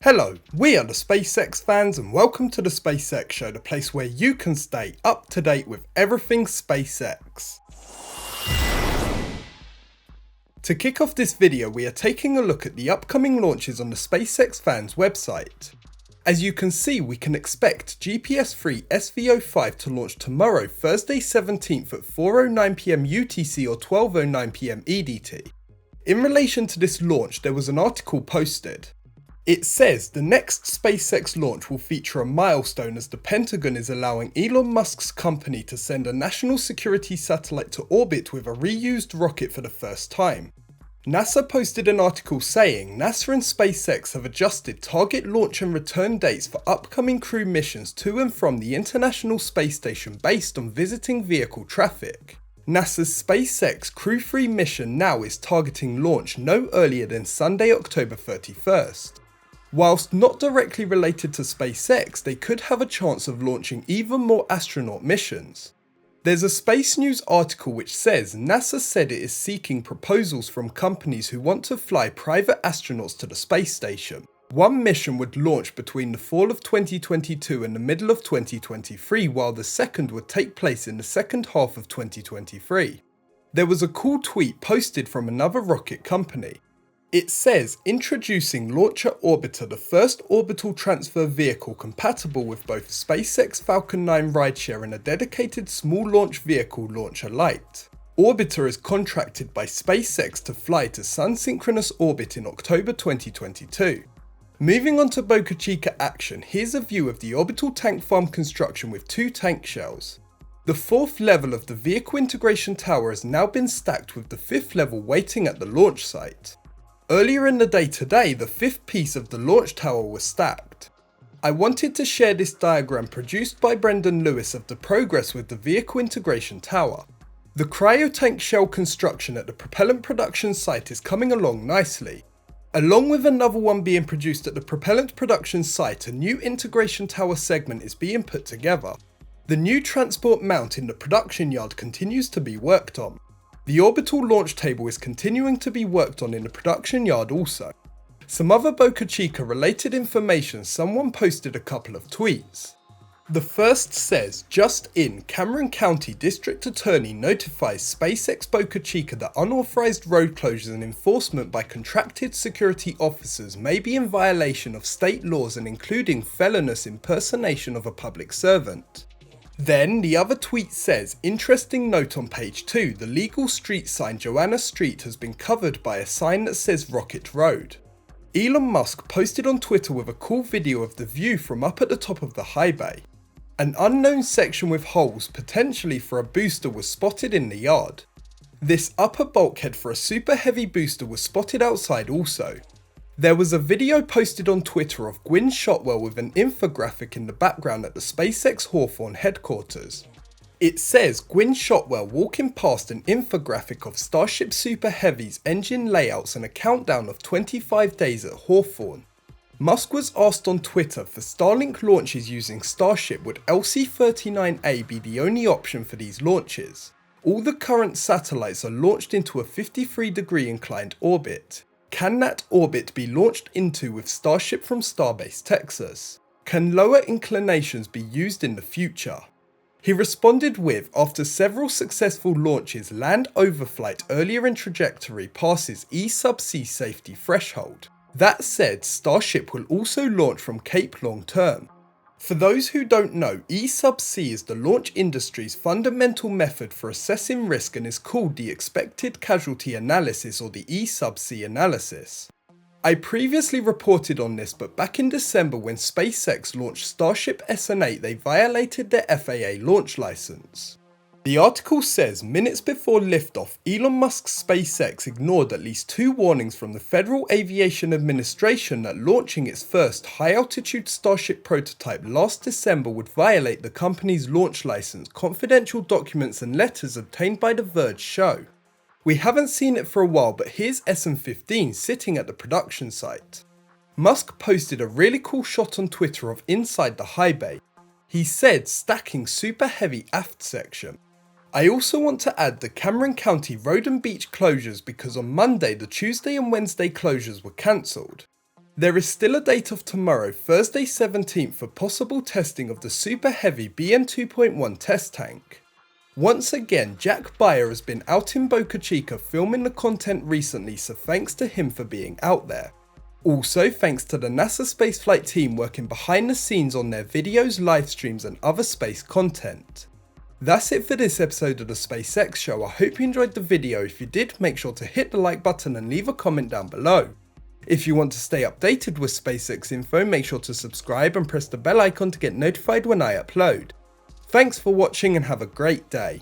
Hello, we are the SpaceX fans and welcome to the SpaceX Show, the place where you can stay up to date with everything SpaceX. To kick off this video, we are taking a look at the upcoming launches on the SpaceXFans website. As you can see, we can expect GPS-free SV05 to launch tomorrow, Thursday 17th at 4:09 PM UTC or 12:09 PM EDT. In relation to this launch, there was an article posted. It says the next SpaceX launch will feature a milestone as the Pentagon is allowing Elon Musk's company to send a national security satellite to orbit with a reused rocket for the first time. NASA posted an article saying NASA and SpaceX have adjusted target launch and return dates for upcoming crew missions to and from the International Space Station based on visiting vehicle traffic. NASA's SpaceX Crew-Free mission now is targeting launch no earlier than Sunday, October 31st. Whilst not directly related to SpaceX, they could have a chance of launching even more astronaut missions. There's a Space News article which says NASA said it is seeking proposals from companies who want to fly private astronauts to the space station. One mission would launch between the fall of 2022 and the middle of 2023, while the second would take place in the second half of 2023. There was a cool tweet posted from another rocket company. It says, introducing Launcher Orbital, the first orbital transfer vehicle compatible with both SpaceX Falcon 9 rideshare and a dedicated small launch vehicle Launcher Lite. Orbital is contracted by SpaceX to fly to sun-synchronous orbit in October 2022. Moving on to Boca Chica action, here's a view of the orbital tank farm construction with 2 tank shells. The 4th level of the vehicle integration tower has now been stacked with the 5th level waiting at the launch site. Earlier in the day today, the 5th piece of the launch tower was stacked. I wanted to share this diagram produced by Brendan Lewis of the progress with the vehicle integration tower. The cryo-tank shell construction at the propellant production site is coming along nicely. Along with another one being produced at the propellant production site, a new integration tower segment is being put together. The new transport mount in the production yard continues to be worked on. The orbital launch table is continuing to be worked on in the production yard also. Some other Boca Chica related information, someone posted a couple of tweets. The first says, just in, Cameron County District Attorney notifies SpaceX Boca Chica that unauthorized road closures and enforcement by contracted security officers may be in violation of state laws and including felonious impersonation of a public servant. Then the other tweet says, interesting note on page 2, the legal street sign Joanna Street has been covered by a sign that says Rocket Road. Elon Musk posted on Twitter with a cool video of the view from up at the top of the high bay. An unknown section with holes potentially for a booster was spotted in the yard. This upper bulkhead for a Super Heavy booster was spotted outside also. There was a video posted on Twitter of Gwynne Shotwell with an infographic in the background at the SpaceX Hawthorne headquarters. It says Gwynne Shotwell walking past an infographic of Starship Super Heavy's engine layouts and a countdown of 25 days at Hawthorne. Musk was asked on Twitter for Starlink launches using Starship, would LC-39A be the only option for these launches? All the current satellites are launched into a 53-degree inclined orbit. Can that orbit be launched into with Starship from Starbase, Texas? Can lower inclinations be used in the future? He responded with, after several successful launches, land overflight earlier in trajectory passes E-subsea safety threshold. That said, Starship will also launch from Cape long term. For those who don't know, E-subsea is the launch industry's fundamental method for assessing risk and is called the expected casualty analysis or the E-subsea analysis. I previously reported on this, but back in December when SpaceX launched Starship SN8, they violated their FAA launch license. The article says, minutes before liftoff, Elon Musk's SpaceX ignored at least 2 warnings from the Federal Aviation Administration that launching its first high-altitude Starship prototype last December would violate the company's launch license, confidential documents and letters obtained by The Verge show. We haven't seen it for a while, but here's SN15 sitting at the production site. Musk posted a really cool shot on Twitter of inside the high bay. He said, stacking Super Heavy aft section. I also want to add the Cameron County road and beach closures because on Monday the Tuesday and Wednesday closures were cancelled. There is still a date of tomorrow, Thursday 17th, for possible testing of the Super Heavy BN2.1 test tank. Once again, Jack Bayer has been out in Boca Chica filming the content recently, so thanks to him for being out there. Also, thanks to the NASA spaceflight team working behind the scenes on their videos, live streams and other space content. That's it for this episode of the SpaceX Show. I hope you enjoyed the video. If you did, make sure to hit the like button and leave a comment down below. If you want to stay updated with SpaceX info, make sure to subscribe and press the bell icon to get notified when I upload. Thanks for watching and have a great day.